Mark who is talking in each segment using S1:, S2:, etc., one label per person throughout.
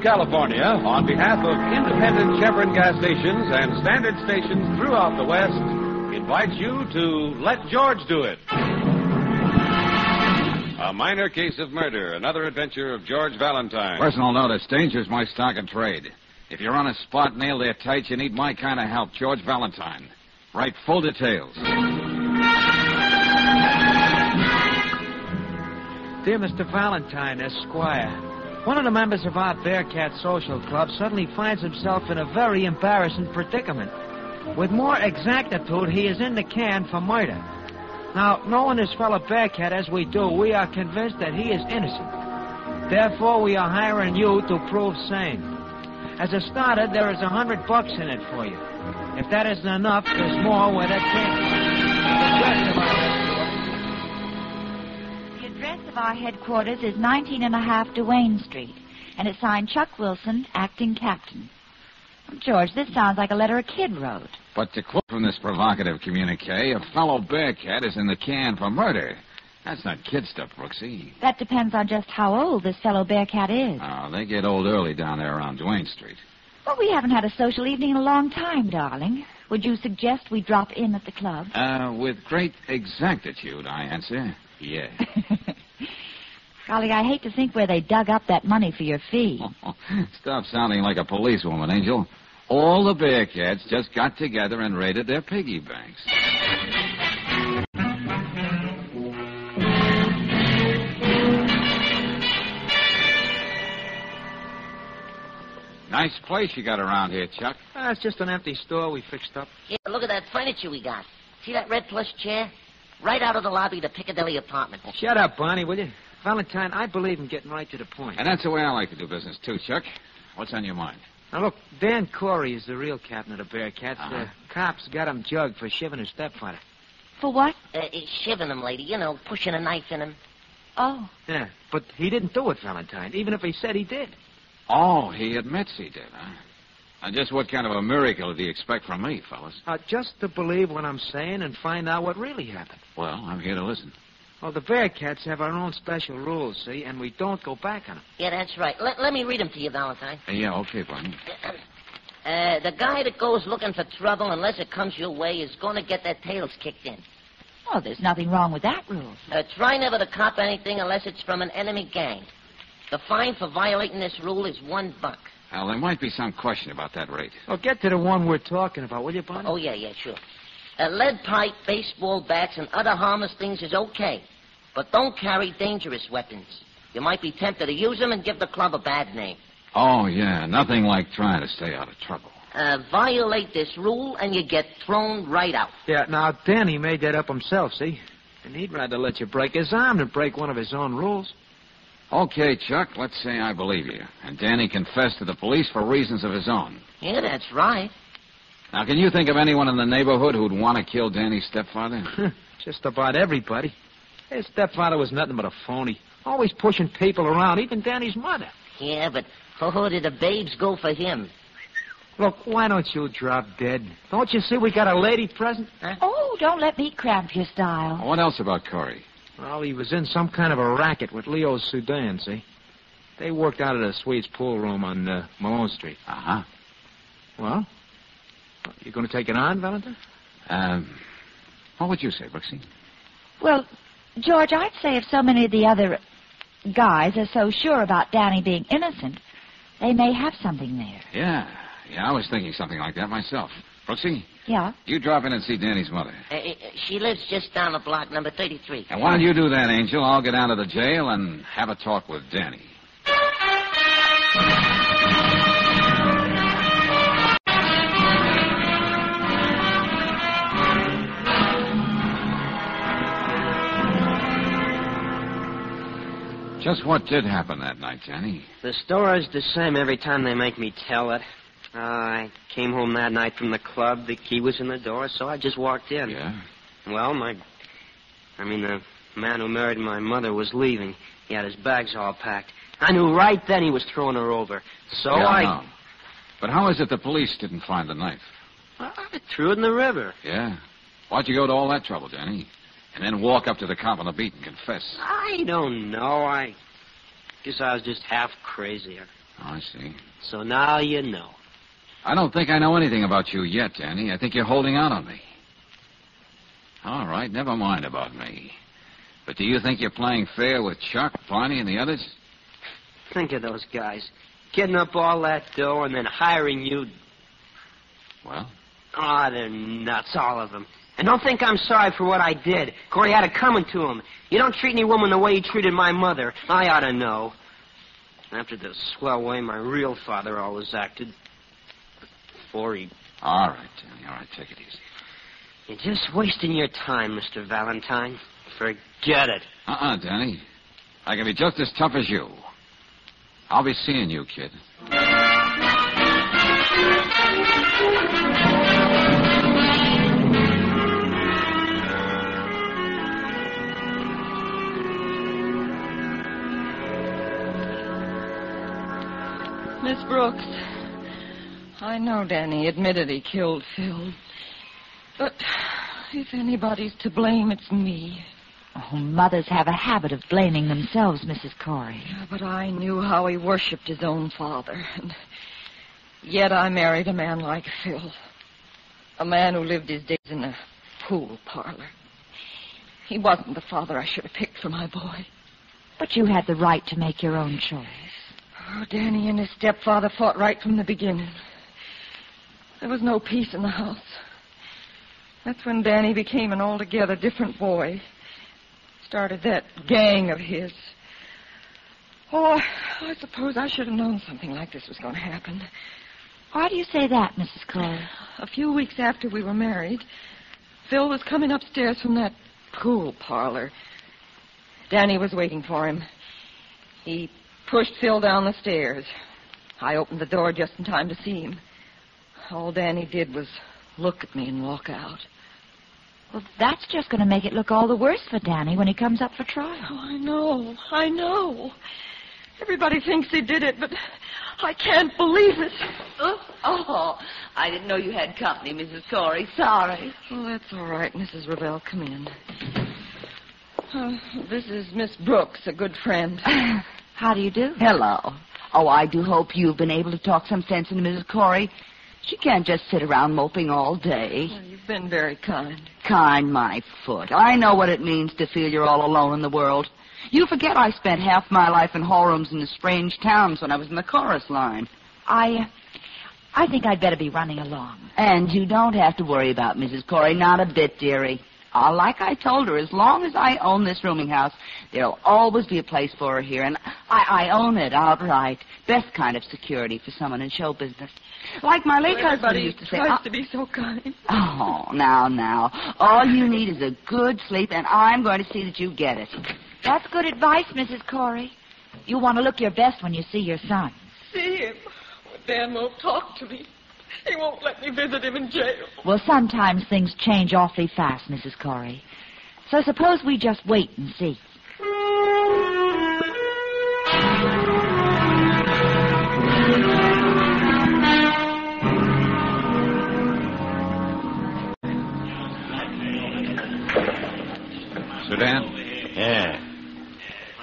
S1: California, on behalf of independent Chevron gas stations and standard stations throughout the West, invites you to Let George Do It. A minor case of murder, another adventure of George Valentine.
S2: Personal notice, danger's my stock and trade. If you're on a spot nailed there tight, you need my kind of help, George Valentine. Write full details.
S3: Dear Mr. Valentine, Esquire, one of the members of our Bearcat Social Club suddenly finds himself in a very embarrassing predicament. With more exactitude, he is in the can for murder. Now, knowing this fellow Bearcat as we do, we are convinced that he is innocent. Therefore, we are hiring you to prove same. As a starter, there is $100 in it for you. If that isn't enough, there's more where that can't.
S4: The address of our headquarters is 19.5 Duane Street, and it's signed Chuck Wilson, acting captain. George, this sounds like a letter a kid wrote.
S2: But to quote from this provocative communique, a fellow Bearcat is in the can for murder. That's not kid stuff, Brooksy.
S4: That depends on just how old this fellow Bearcat is.
S2: Oh, they get old early down there around Duane Street.
S4: Well, we haven't had a social evening in a long time, darling. Would you suggest we drop in at the club?
S2: With great exactitude, I answer. Yeah.
S4: Golly, I hate to think where they dug up that money for your fee.
S2: Stop sounding like a policewoman, Angel. All the Bearcats just got together and raided their piggy banks. Nice place you got around here, Chuck.
S3: It's just an empty store we fixed up.
S5: Yeah, look at that furniture we got. See that red plush chair? Right out of the lobby of the Piccadilly apartment.
S3: Shut up, Barney, will you? Valentine, I believe in getting right to the point.
S2: And that's the way I like to do business, too, Chuck. What's on your mind?
S3: Now, look, Dan Corey is the real captain of the Bearcats.
S2: Uh-huh.
S3: Cops got him jugged for shivving his stepfather.
S4: For what?
S5: Shivving him, lady. You know, pushing a knife in him.
S4: Oh.
S3: Yeah, but he didn't do it, Valentine, even if he said he did.
S2: Oh, he admits he did, huh? And just what kind of a miracle do you expect from me, fellas?
S3: Just to believe what I'm saying and find out what really happened.
S2: Well, I'm here to listen.
S3: Well, the Bearcats have our own special rules, see, and we don't go back on them.
S5: Yeah, that's right. Let me read them to you, Valentine.
S2: Yeah, okay, Barney.
S5: The guy that goes looking for trouble, unless it comes your way, is going to get their tails kicked in.
S4: Oh, there's nothing wrong with that rule.
S5: Try never to cop anything unless it's from an enemy gang. The fine for violating this rule is $1.
S2: Well, there might be some question about that rate.
S3: Well, get to the one we're talking about, will you, Barney?
S5: Oh, yeah, sure. Lead pipe, baseball bats, and other harmless things is okay. But don't carry dangerous weapons. You might be tempted to use them and give the club a bad name.
S2: Oh, yeah, nothing like trying to stay out of trouble.
S5: Violate this rule, and you get thrown right out.
S3: Yeah, now, Danny made that up himself, see? And he'd rather let you break his arm than break one of his own rules.
S2: Okay, Chuck, let's say I believe you. And Danny confessed to the police for reasons of his own.
S5: Yeah, that's right.
S2: Now, can you think of anyone in the neighborhood who'd want to kill Danny's stepfather?
S3: Just about everybody. His stepfather was nothing but a phony. Always pushing people around, even Danny's mother.
S5: Yeah, but did the babes go for him?
S3: Look, why don't you drop dead? Don't you see we got a lady present?
S5: Huh?
S4: Oh, don't let me cramp your style.
S2: What else about Corey?
S3: Well, he was in some kind of a racket with Leo Sudan, see? They worked out of the Swedes pool room on Malone Street.
S2: Uh-huh.
S3: Well, you going to take it on, Valentine?
S2: What would you say, Brooksy?
S4: Well, George, I'd say if so many of the other guys are so sure about Danny being innocent, they may have something there.
S2: Yeah, I was thinking something like that myself. Brooksy?
S4: Yeah?
S2: You drop in and see Danny's mother.
S5: She lives just down the block, number 33.
S2: And why don't you do that, Angel? I'll get down to the jail and have a talk with Danny. Just what did happen that night, Danny?
S6: The story's the same every time they make me tell it. I came home that night from the club. The key was in the door, so I just walked in.
S2: Yeah?
S6: Well, the man who married my mother was leaving. He had his bags all packed. I knew right then he was throwing her over. So
S2: yeah,
S6: I
S2: know. But how is it the police didn't find the knife?
S6: I threw it in the river.
S2: Yeah? Why'd you go to all that trouble, Danny? And then walk up to the cop on the beat and confess?
S6: I don't know. I guess I was just half crazy.
S2: Oh, I see.
S6: So now you know.
S2: I don't think I know anything about you yet, Danny. I think you're holding out on me. All right, never mind about me. But do you think you're playing fair with Chuck, Barney, and the others?
S6: Think of those guys. Getting up all that dough and then hiring you.
S2: Well?
S6: Oh, they're nuts, all of them. And don't think I'm sorry for what I did. Corey had it coming to him. You don't treat any woman the way he treated my mother. I ought to know. After the swell way my real father always acted. Before he...
S2: All right, Danny, all right, take it easy.
S6: You're just wasting your time, Mr. Valentine. Forget it.
S2: Danny. I can be just as tough as you. I'll be seeing you, kid.
S7: Miss Brooks, I know Danny admitted he killed Phil. But if anybody's to blame, it's me.
S4: Oh, mothers have a habit of blaming themselves, Mrs. Corey.
S7: Yeah, but I knew how he worshipped his own father. And yet I married a man like Phil. A man who lived his days in a pool parlor. He wasn't the father I should have picked for my boy.
S4: But you had the right to make your own choice.
S7: Oh, Danny and his stepfather fought right from the beginning. There was no peace in the house. That's when Danny became an altogether different boy. Started that gang of his. Oh, I suppose I should have known something like this was going to happen.
S4: Why do you say that, Mrs. Corey?
S7: A few weeks after we were married, Phil was coming upstairs from that pool parlor. Danny was waiting for him. He pushed Phil down the stairs. I opened the door just in time to see him. All Danny did was look at me and walk out.
S4: Well, that's just going to make it look all the worse for Danny when he comes up for trial.
S7: Oh, I know. Everybody thinks he did it, but I can't believe it.
S8: Oh, I didn't know you had company, Mrs. Corey. Sorry.
S7: Oh, that's all right, Mrs. Ravel. Come in. This is Miss Brooks, a good friend.
S4: How do you do?
S8: Hello. Oh, I do hope you've been able to talk some sense into Mrs. Corey. She can't just sit around moping all day.
S7: Well, you've been very kind.
S8: Kind, my foot. I know what it means to feel you're all alone in the world. You forget I spent half my life in hallrooms in the strange towns when I was in the chorus line.
S4: I think I'd better be running along.
S8: And you don't have to worry about Mrs. Corey, not a bit, dearie. Like I told her, as long as I own this rooming house, there'll always be a place for her here. And I own it outright. Best kind of security for someone in show business. Like my late husband used to say...
S7: Everybody tries to be so kind.
S8: Oh, now. All you need is a good sleep, and I'm going to see that you get it.
S4: That's good advice, Mrs. Corey. You want to look your best when you see your son.
S7: See him? Well, Dan won't talk to me. He won't let me visit him in jail.
S4: Well, sometimes things change awfully fast, Mrs. Corey. So suppose we just wait and see.
S2: Sudan?
S9: Yeah.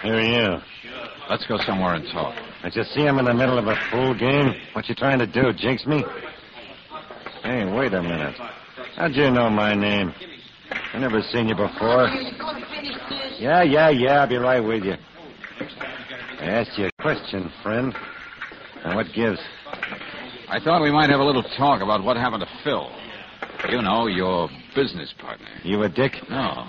S9: Who are you?
S2: Let's go somewhere and talk.
S9: I just see him in the middle of a pool game. What you trying to do, jinx me? Hey, wait a minute. How'd you know my name? I never seen you before. Yeah, I'll be right with you. I asked you a question, friend. Now, what gives?
S2: I thought we might have a little talk about what happened to Phil. You know, your business partner.
S9: You a dick?
S2: No.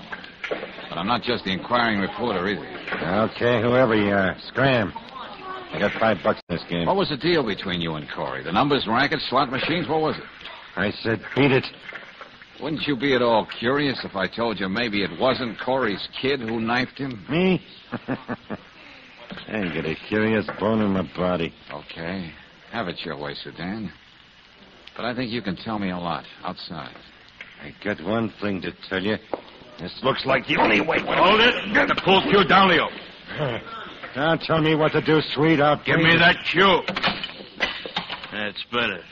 S2: But I'm not just the inquiring reporter either.
S9: Okay, whoever you are. Scram. I got $5 in this game.
S2: What was the deal between you and Corey? The numbers, rackets, slot machines? What was it?
S9: I said beat it.
S2: Wouldn't you be at all curious if I told you maybe it wasn't Corey's kid who knifed him?
S9: Me? I ain't got a curious bone in my body.
S2: Okay. Have it your way, Sudan. But I think you can tell me a lot outside.
S9: I got one thing to tell you. This looks like the only way.
S10: Hold it. Get the pool cue down, Leo.
S9: Don't tell me what to do, sweetheart.
S10: Give me that cue. That's better.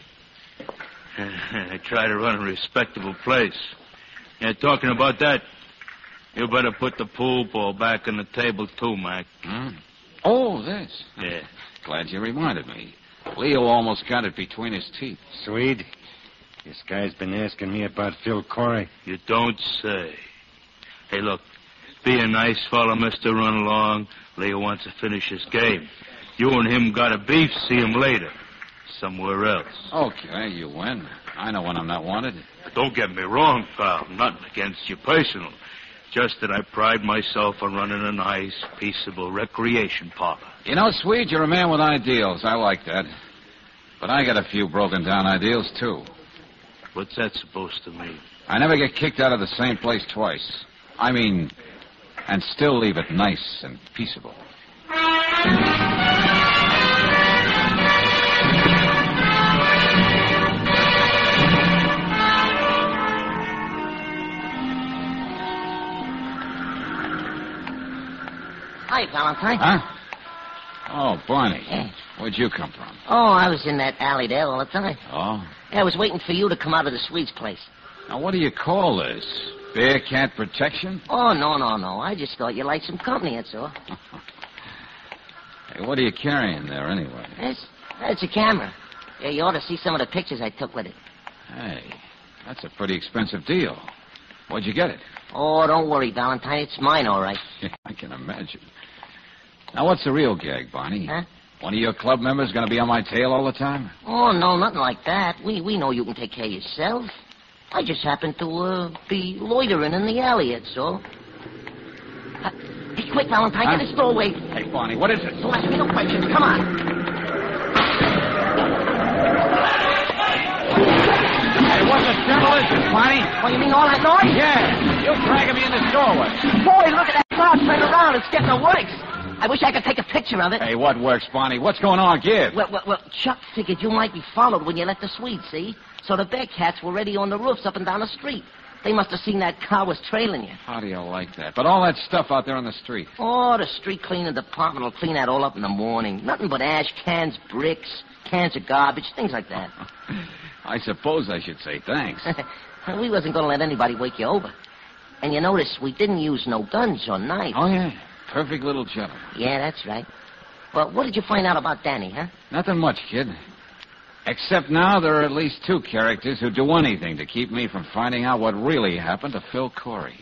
S10: I try to run a respectable place. Yeah, talking about that, you better put the pool ball back on the table, too, Mac.
S2: Hmm? Oh, this.
S10: Yeah.
S2: glad you reminded me. Leo almost got it between his teeth.
S9: Swede, this guy's been asking me about Phil Corey.
S10: You don't say. Hey, look, be a nice fellow, Mr. Run Along. Leo wants to finish his game. You and him got a beef, see him later. Somewhere else.
S2: Okay, you win. I know when I'm not wanted.
S10: Don't get me wrong, pal. Nothing against you personal. Just that I pride myself on running a nice, peaceable recreation parlor.
S2: You know, Swede, you're a man with ideals. I like that. But I got a few broken-down ideals, too.
S10: What's that supposed to mean?
S2: I never get kicked out of the same place twice. I mean, and still leave it nice and peaceable.
S5: Hi, Valentine.
S2: Huh? Oh, Barney.
S5: Yeah.
S2: Where'd you come from?
S5: Oh, I was in that alley there all the time.
S2: Oh?
S5: Yeah, I was waiting for you to come out of the Swede's place.
S2: Now, what do you call this? Bearcat protection?
S5: Oh, no. I just thought you liked some company, that's all.
S2: Hey, what are you carrying there, anyway?
S5: That's a camera. Yeah, you ought to see some of the pictures I took with it.
S2: Hey, that's a pretty expensive deal. Where'd you get it?
S5: Oh, don't worry, Valentine. It's mine, all right.
S2: Yeah, I can imagine. Now, what's the real gag, Barney?
S5: Huh?
S2: One of your club members going to be on my tail all the time?
S5: Oh, no, nothing like that. We know you can take care of yourself. I just happen to be loitering in the alley, that's all. Hey, quick, Valentine, get this stowaway.
S2: Hey, Barney, what is it?
S5: Don't ask me no questions. Come on.
S2: Hey, what the devil is this, Barney?
S5: Oh, you mean all that noise?
S2: Yeah, you're dragging me in this doorway.
S5: Boy, look at that cloud turn around. It's getting the works. I wish I could take a picture of it.
S2: Hey, what works, Barney? What's going on? Give.
S5: Well, Chuck figured you might be followed when you left the Swede, see? So the Bearcats were already on the roofs up and down the street. They must have seen that car was trailing you.
S2: How do you like that? But all that stuff out there on the street.
S5: Oh, the street cleaning department will clean that all up in the morning. Nothing but ash cans, bricks, cans of garbage, things like that.
S2: I suppose I should say thanks.
S5: We wasn't going to let anybody wake you over. And you notice we didn't use no guns or knives.
S2: Oh, yeah. Perfect little gentleman.
S5: Yeah, that's right. Well, what did you find out about Danny, huh?
S2: Nothing much, kid. Except now there are at least two characters who'd do anything to keep me from finding out what really happened to Phil Corey.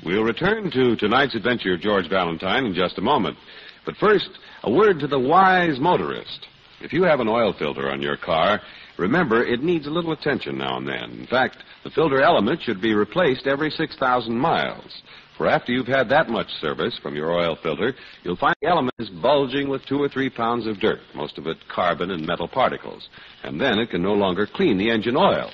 S1: We'll return to tonight's adventure of George Valentine in just a moment. But first, a word to the wise motorist. If you have an oil filter on your car, remember it needs a little attention now and then. In fact, the filter element should be replaced every 6,000 miles. For after you've had that much service from your oil filter, you'll find the element is bulging with 2 or 3 pounds of dirt, most of it carbon and metal particles. And then it can no longer clean the engine oil.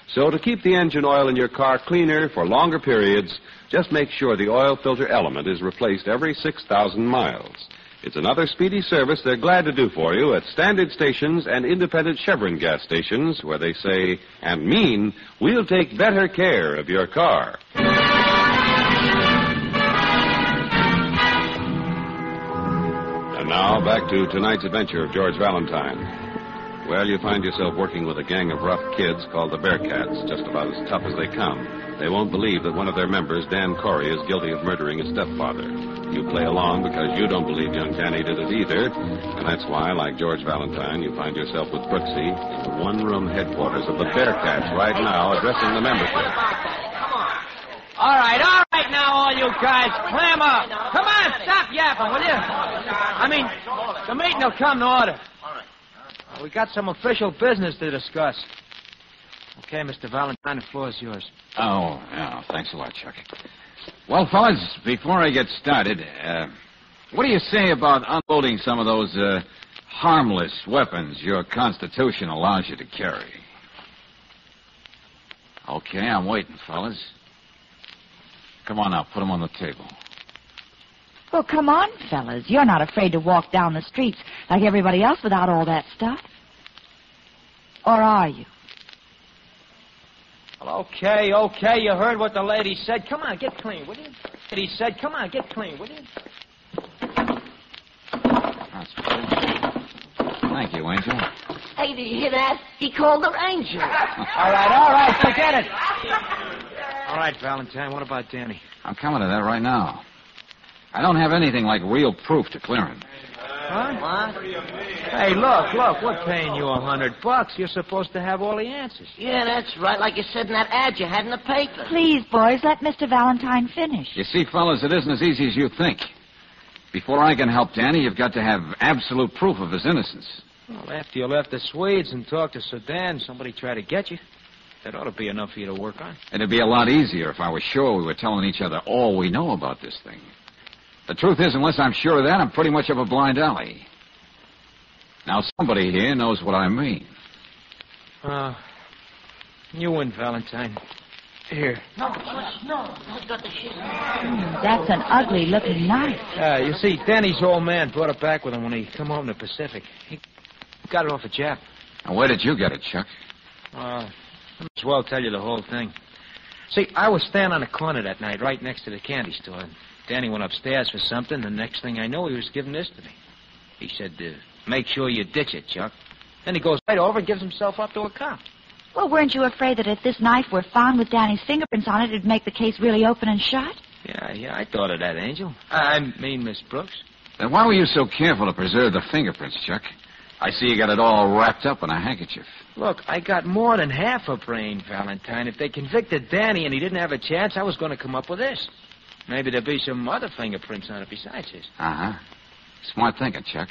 S1: So to keep the engine oil in your car cleaner for longer periods, just make sure the oil filter element is replaced every 6,000 miles. It's another speedy service they're glad to do for you at standard stations and independent Chevron gas stations where they say and mean, we'll take better care of your car. And now back to tonight's adventure of George Valentine. Well, you find yourself working with a gang of rough kids called the Bearcats, just about as tough as they come. They won't believe that one of their members, Dan Corey, is guilty of murdering his stepfather. You play along because you don't believe young Danny did it either, and that's why, like George Valentine, you find yourself with Brooksy in the one-room headquarters of the Bearcats right now, addressing the membership.
S3: All right now, all you guys, clam up. Come on, stop yapping, will you? I mean, the meeting will come to order. We got some official business to discuss. Okay, Mr. Valentine, the floor is yours.
S2: Oh, yeah, thanks a lot, Chuck. Well, fellas, before I get started, what do you say about unloading some of those harmless weapons your Constitution allows you to carry? Okay, I'm waiting, fellas. Come on now, put them on the table.
S4: Well, come on, fellas. You're not afraid to walk down the streets like everybody else without all that stuff. Or are you?
S3: Well, okay, you heard what the lady said. Come on, get clean, will you? He said, come on, get clean, will you?
S2: That's good. Thank you, Angel.
S5: Hey, did you hear that? He called the ranger.
S3: All right, forget it. All right, Valentine, what about Danny?
S2: I'm coming to that right now. I don't have anything like real proof to clear him.
S3: Huh?
S5: What?
S3: Hey, look, we're paying you $100. You're supposed to have all the answers.
S5: Yeah, that's right, like you said in that ad you had in the paper.
S4: Please, boys, let Mr. Valentine finish.
S2: You see, fellas, it isn't as easy as you think. Before I can help Danny, you've got to have absolute proof of his innocence.
S3: Well, after you left the Swedes and talked to Sudan, somebody tried to get you. That ought to be enough for you to work on.
S2: It'd be a lot easier if I was sure we were telling each other all we know about this thing. The truth is, unless I'm sure of that, I'm pretty much up a blind alley. Now, somebody here knows what I mean.
S3: You win, Valentine. Here.
S5: No. Who's got the shit?
S4: That's an ugly-looking knife.
S3: You see, Danny's old man brought it back with him when he come home to the Pacific. He got it off a Jap.
S2: Now, where did you get it, Chuck?
S3: I might as well tell you the whole thing. See, I was standing on the corner that night, right next to the candy store. And Danny went upstairs for something, and the next thing I know, he was giving this to me. He said, make sure you ditch it, Chuck. Then he goes right over and gives himself up to a cop.
S4: Well, weren't you afraid that if this knife were found with Danny's fingerprints on it, it'd make the case really open and shut?
S3: Yeah, I thought of that, Angel. I mean, Miss Brooks.
S2: Then why were you so careful to preserve the fingerprints, Chuck? I see you got it all wrapped up in a handkerchief.
S3: Look, I got more than half a brain, Valentine. If they convicted Danny and he didn't have a chance, I was going to come up with this. Maybe there'd be some other fingerprints on it besides his.
S2: Uh-huh. Smart thinking, Chuck.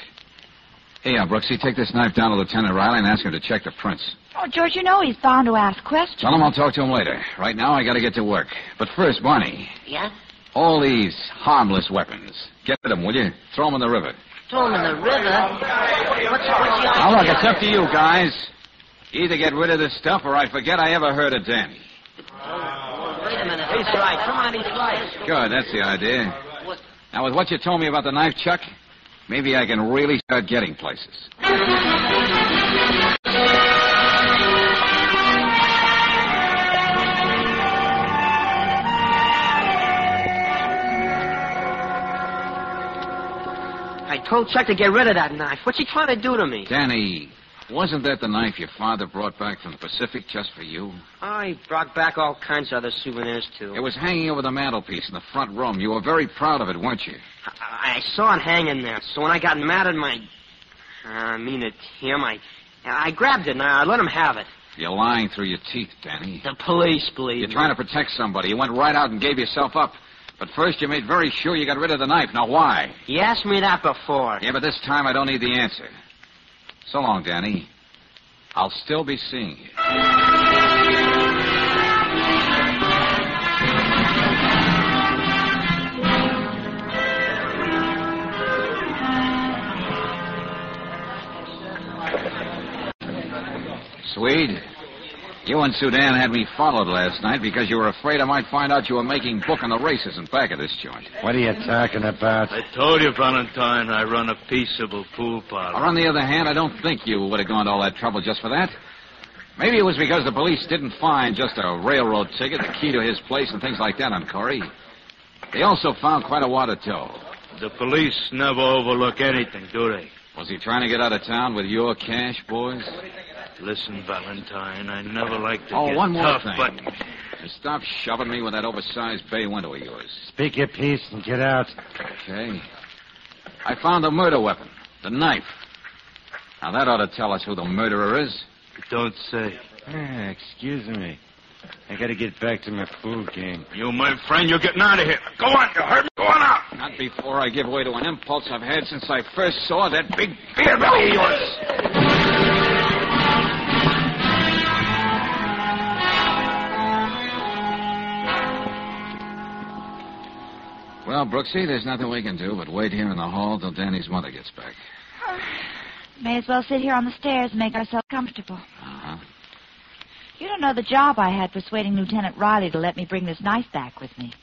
S2: Hey, Brooksy, take this knife down to Lieutenant Riley and ask him to check the prints.
S4: Oh, George, you know he's bound to ask questions.
S2: Tell him I'll talk to him later. Right now, I got to get to work. But first, Barney.
S5: Yeah?
S2: All these harmless weapons. Get rid of them, will you? Throw them in the river.
S5: Throw him in the river? What's the idea?
S2: Now, look, it's up to you, guys. Either get rid of this stuff or I forget I ever heard of Danny.
S5: Wait a minute.
S3: He's right. Come on, he's right.
S2: Good, that's the idea. Now, with what you told me about the knife, Chuck, maybe I can really start getting places.
S6: I told Chuck to get rid of that knife. What's he trying to do to me?
S2: Danny, wasn't that the knife your father brought back from the Pacific just for you?
S6: I brought back all kinds of other souvenirs, too.
S2: It was hanging over the mantelpiece in the front room. You were very proud of it, weren't you?
S6: I saw it hanging there, so when I got mad at him, I grabbed it and I let him have it.
S2: You're lying through your teeth, Danny.
S6: The police believe
S2: You're
S6: me.
S2: trying to protect somebody. You went right out and gave yourself up. But first you made very sure you got rid of the knife. Now, why?
S6: You asked me that before.
S2: Yeah, but this time I don't need the answer. So long, Danny. I'll still be seeing you. Swede, you and Sudan had me followed last night because you were afraid I might find out you were making book on the races in back of this joint.
S9: What are you talking about?
S10: I told you, Valentine, I run a peaceable pool parlor.
S2: Or on the other hand, I don't think you would have gone to all that trouble just for that. Maybe it was because the police didn't find just a railroad ticket, the key to his place, and things like that on Corey. They also found quite a wad of dough.
S10: The police never overlook anything, do they?
S2: Was he trying to get out of town with your cash, boys?
S10: Listen, Valentine, I never like to
S2: Oh,
S10: get
S2: one more
S10: tough,
S2: thing.
S10: but...
S2: Now stop shoving me with that oversized bay window of yours.
S9: Speak your piece and get out.
S2: Okay. I found the murder weapon, the knife. Now, that ought to tell us who the murderer is.
S10: Don't say.
S9: Excuse me. I gotta get back to my pool game.
S10: You, my friend, you're getting out of here. Go on, you heard me. Go on out.
S2: Not before I give way to an impulse I've had since I first saw that big beer belly of yours. Well, Brooksy, there's nothing we can do but wait here in the hall till Danny's mother gets back.
S4: May as well sit here on the stairs and make ourselves comfortable.
S2: Uh-huh.
S4: You don't know the job I had persuading Lieutenant Riley to let me bring this knife back with me.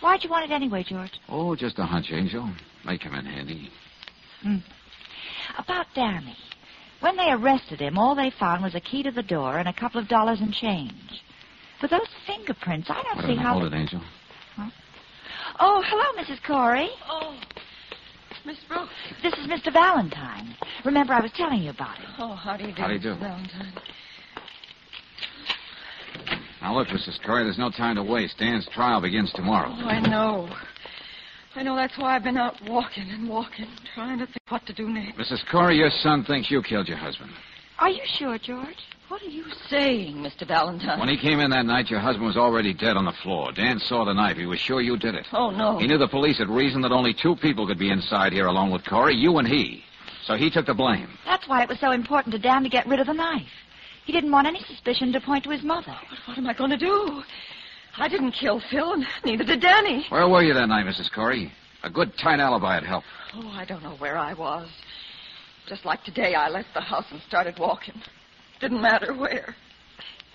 S4: Why'd you want it anyway, George?
S2: Oh, just a hunch, Angel. May come in handy.
S4: About Danny. When they arrested him, all they found was a key to the door and a couple of dollars in change. But those fingerprints, I don't see how...
S2: Hold it, Angel.
S4: Oh, hello, Mrs. Corey.
S5: Oh,
S7: Miss Brooks.
S4: This is Mr. Valentine. Remember, I was telling you about him.
S7: Oh, how do you do,
S2: How do you do?
S7: Mr. Valentine?
S2: Now, look, Mrs. Corey, there's no time to waste. Dan's trial begins tomorrow.
S7: Oh, I know. I know that's why I've been out walking, trying to think what to do next.
S2: Mrs. Corey, your son thinks you killed your husband.
S4: Are you sure, George?
S7: What are you saying, Mr. Valentine?
S2: When he came in that night, your husband was already dead on the floor. Dan saw the knife. He was sure you did it.
S7: Oh, no.
S2: He knew the police had reasoned that only 2 people could be inside here along with Corey, you and he. So he took the blame.
S4: That's why it was so important to Dan to get rid of the knife. He didn't want any suspicion to point to his mother.
S7: But what am I going to do? I didn't kill Phil, and neither did Danny.
S2: Where were you that night, Mrs. Corey? A good, tight alibi would help.
S7: Oh, I don't know where I was. Just like today, I left the house and started walking. Didn't matter where.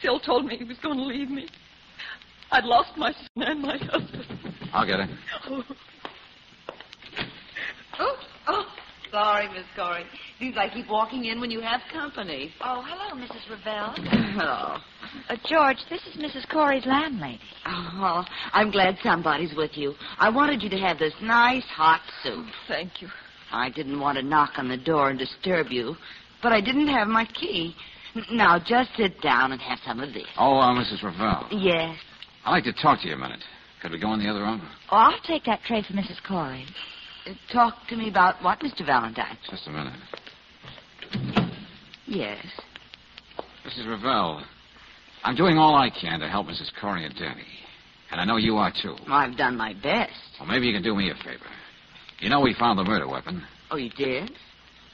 S7: Phil told me he was going to leave me. I'd lost my son and my husband.
S2: I'll get it.
S8: Oh, sorry, Miss Corey. Seems I keep walking in when you have company.
S4: Oh, hello, Mrs. Ravel.
S8: Hello.
S4: George, this is Mrs. Corey's landlady.
S8: Oh, I'm glad somebody's with you. I wanted you to have this nice hot soup.
S7: Thank you.
S8: I didn't want to knock on the door and disturb you, but I didn't have my key. Now, just sit down and have some of this.
S2: Oh, Mrs. Ravel.
S8: Yes.
S2: I'd like to talk to you a minute. Could we go in the other room?
S4: Oh, I'll take that tray for Mrs. Corey.
S8: Talk to me about what, Mr. Valentine?
S2: Just a minute.
S8: Yes.
S2: Mrs. Ravel, I'm doing all I can to help Mrs. Corey and Danny. And I know you are, too.
S8: Well, I've done my best.
S2: Well, maybe you can do me a favor. You know we found the murder weapon.
S8: Oh, you did?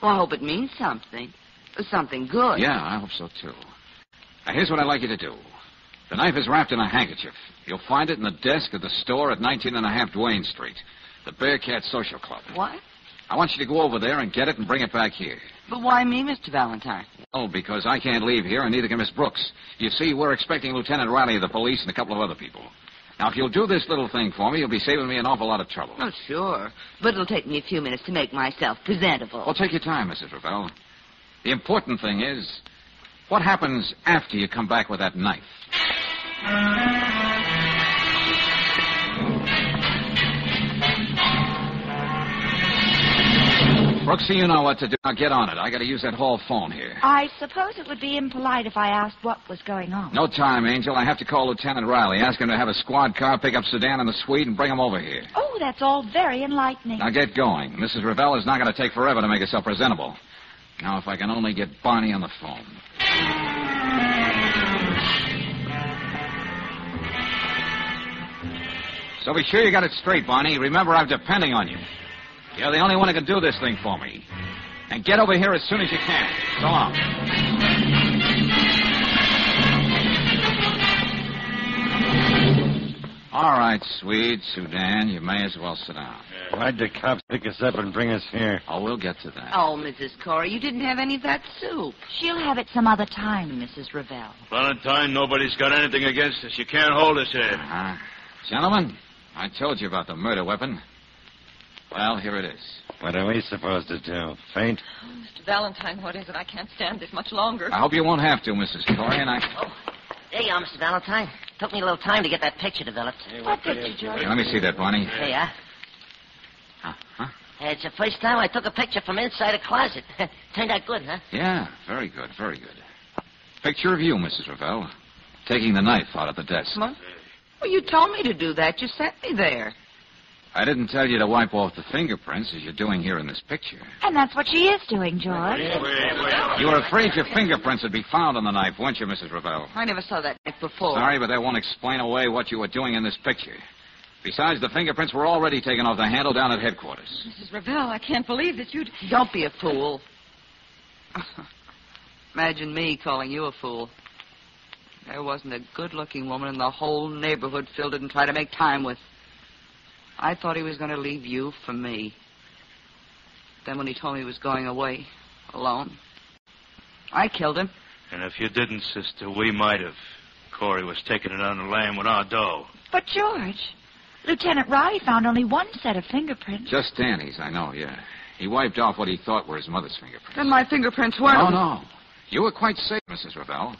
S8: Well, I hope it means something. Something good.
S2: Yeah, I hope so, too. Now, here's what I'd like you to do. The knife is wrapped in a handkerchief. You'll find it in the desk at the store at 19½ Duane Street, the Bearcat Social Club.
S8: What?
S2: I want you to go over there and get it and bring it back here.
S8: But why me, Mr. Valentine?
S2: Oh, because I can't leave here, and neither can Miss Brooks. You see, we're expecting Lieutenant Riley of the police and a couple of other people. Now, if you'll do this little thing for me, you'll be saving me an awful lot of trouble.
S8: Oh, sure. But it'll take me a few minutes to make myself presentable.
S2: Well, take your time, Mrs. Ravel. The important thing is, what happens after you come back with that knife? Brooksy, you know what to do. Now get on it. I got to use that hall phone here.
S4: I suppose it would be impolite if I asked what was going on.
S2: No time, Angel. I have to call Lieutenant Riley. Ask him to have a squad car pick up Sedan and the Swede and bring him over here.
S4: Oh, that's all very enlightening.
S2: Now get going. Mrs. Ravel is not going to take forever to make herself presentable. Now, if I can only get Barney on the phone. So be sure you got it straight, Barney. Remember, I'm depending on you. You're the only one who can do this thing for me. And get over here as soon as you can. So long. All right, Swede, Sudan, you may as well sit down.
S9: Why'd the cops pick us up and bring us here?
S2: Oh, we'll get to that.
S8: Oh, Mrs. Corey, you didn't have any of that soup.
S4: She'll have it some other time, Mrs. Ravel.
S10: Valentine, nobody's got anything against us. You can't hold us here.
S2: Uh-huh. Gentlemen, I told you about the murder weapon. Well, here it is.
S9: What are we supposed to do? Faint?
S7: Oh, Mr. Valentine, what is it? I can't stand this much longer.
S2: I hope you won't have to, Mrs. Corey, and I...
S5: Oh, there you are, Mr. Valentine. Took me a little time to get that picture developed.
S4: What picture, George?
S2: Hey, let me see that, Barney.
S5: There you are.
S2: Huh?
S5: It's the first time I took a picture from inside a closet. Turned out good, huh?
S2: Yeah, very good, very good. Picture of you, Mrs. Ravel, taking the knife out of the desk.
S8: What? Well, you told me to do that. You sent me there.
S2: I didn't tell you to wipe off the fingerprints as you're doing here in this picture.
S4: And that's what she is doing, George.
S2: You were afraid your fingerprints would be found on the knife, weren't you, Mrs. Ravel?
S8: I never saw that knife before.
S2: Sorry, but that won't explain away what you were doing in this picture. Besides, the fingerprints were already taken off the handle down at headquarters.
S7: Mrs. Ravel, I can't believe that you'd...
S8: Don't be a fool. Imagine me calling you a fool. There wasn't a good-looking woman in the whole neighborhood Phil didn't try to make time with. I thought he was going to leave you for me. Then when he told me he was going away, alone, I killed him.
S10: And if you didn't, sister, we might have. Corey was taking it on the lam with our dough.
S4: But, George, Lieutenant Riley found only one set of fingerprints.
S2: Just Danny's, I know, yeah. He wiped off what he thought were his mother's fingerprints.
S8: Then my fingerprints weren't...
S2: No. You were quite safe, Mrs. Ravel.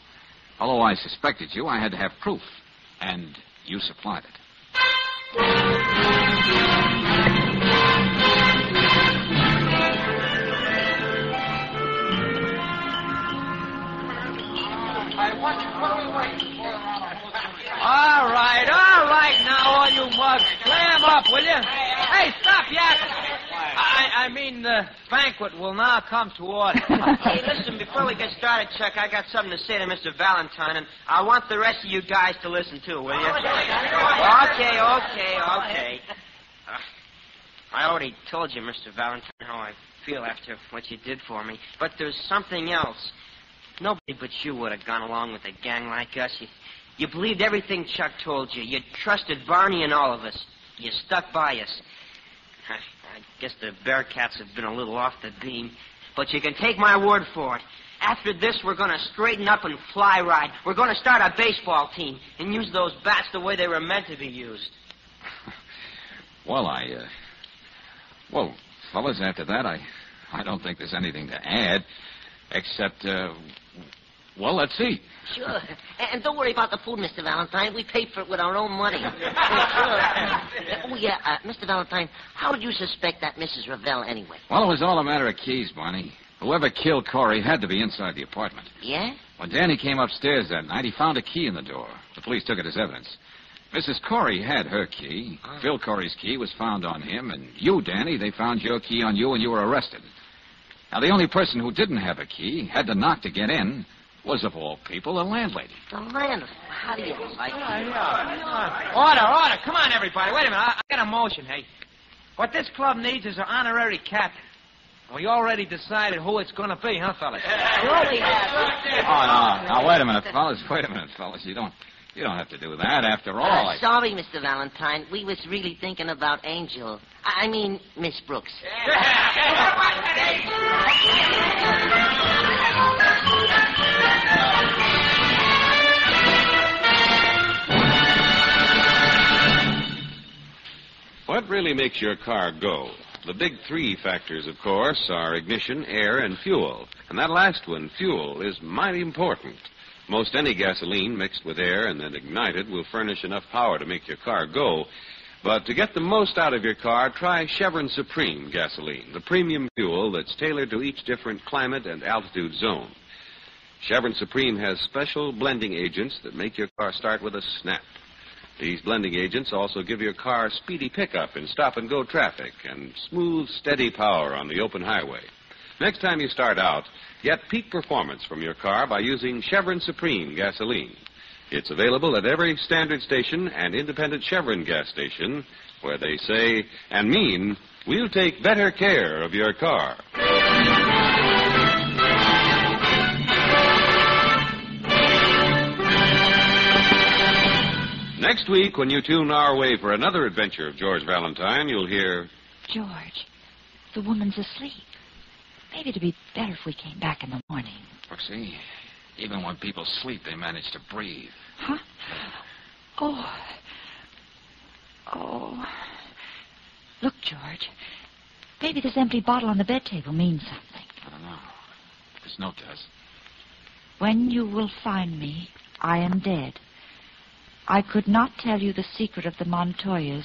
S2: Although I suspected you, I had to have proof. And you supplied it.
S3: All right, now, all you mugs, clam up, will you? Hey, stop yakking. I mean, the banquet will now come to order.
S6: Hey, listen, before we get started, Chuck, I got something to say to Mr. Valentine, and I want the rest of you guys to listen too, will you? Okay. I already told you, Mr. Valentine, how I feel after what you did for me, but there's something else. Nobody but you would have gone along with a gang like us. You believed everything Chuck told you. You trusted Barney and all of us. You stuck by us. I guess the Bearcats have been a little off the beam, but you can take my word for it. After this, we're going to straighten up and fly right. We're going to start a baseball team and use those bats the way they were meant to be used.
S2: Well, Well, fellas, after that, I don't think there's anything to add, except, well, let's see.
S5: Sure. And don't worry about the food, Mr. Valentine. We paid for it with our own money. Sure. Oh, yeah, Mr. Valentine, how did you suspect that Mrs. Ravel anyway?
S2: Well, it was all a matter of keys, Barney. Whoever killed Corey had to be inside the apartment.
S5: Yeah?
S2: When Danny came upstairs that night, he found a key in the door. The police took it as evidence. Mrs. Corey had her key. Phil Corey's key was found on him, and you, Danny, they found your key on you, and you were arrested. Now, the only person who didn't have a key, had to knock to get in, was, of all people, the landlady.
S5: The landlady? How do you like it?
S3: Order. Come on, everybody. Wait a minute. I got a motion, hey. What this club needs is an honorary captain. We already decided who it's going to be, huh, fellas?
S2: Oh, no. Now, wait a minute, fellas. You don't have to do that. After all,
S5: Sorry, Mr. Valentine. We was really thinking about Angel. I mean, Miss Brooks.
S1: What really makes your car go? The big three factors, of course, are ignition, air, and fuel. And that last one, fuel, is mighty important. Most any gasoline mixed with air and then ignited will furnish enough power to make your car go. But to get the most out of your car, try Chevron Supreme gasoline, the premium fuel that's tailored to each different climate and altitude zone. Chevron Supreme has special blending agents that make your car start with a snap. These blending agents also give your car speedy pickup in stop-and-go traffic and smooth, steady power on the open highway. Next time you start out, get peak performance from your car by using Chevron Supreme gasoline. It's available at every standard station and independent Chevron gas station where they say and mean, we'll take better care of your car. Next week, when you tune our way for another adventure of George Valentine, you'll hear...
S4: George, the woman's asleep. Maybe it'd be better if we came back in the morning.
S2: Brooksy, even when people sleep, they manage to breathe.
S4: Huh? Oh. Look, George. Maybe this empty bottle on the bed table means something.
S2: I don't know. This note does.
S4: When you will find me, I am dead. I could not tell you the secret of the Montoyas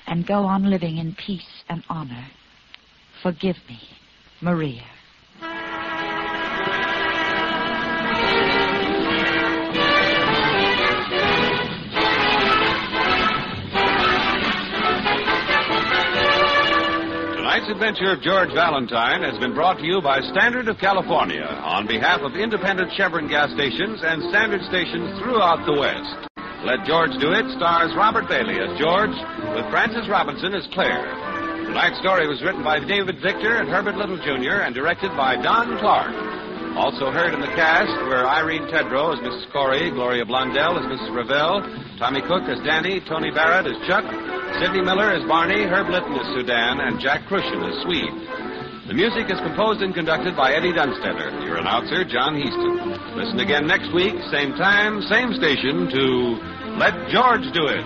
S4: and go on living in peace and honor. Forgive me, Maria.
S1: Tonight's adventure of George Valentine has been brought to you by Standard of California on behalf of independent Chevron gas stations and Standard stations throughout the West. Let George Do It stars Robert Bailey as George with Frances Robinson as Claire. Tonight's story was written by David Victor and Herbert Little Jr. and directed by Don Clark. Also heard in the cast were Irene Tedrow as Mrs. Corey, Gloria Blondell as Mrs. Ravel, Tommy Cook as Danny, Tony Barrett as Chuck, Sidney Miller as Barney, Herb Litton as Sudan, and Jack Crucian as Swede. The music is composed and conducted by Eddie Dunstetter. Your announcer, John Heaston. Listen again next week, same time, same station, to Let George Do It.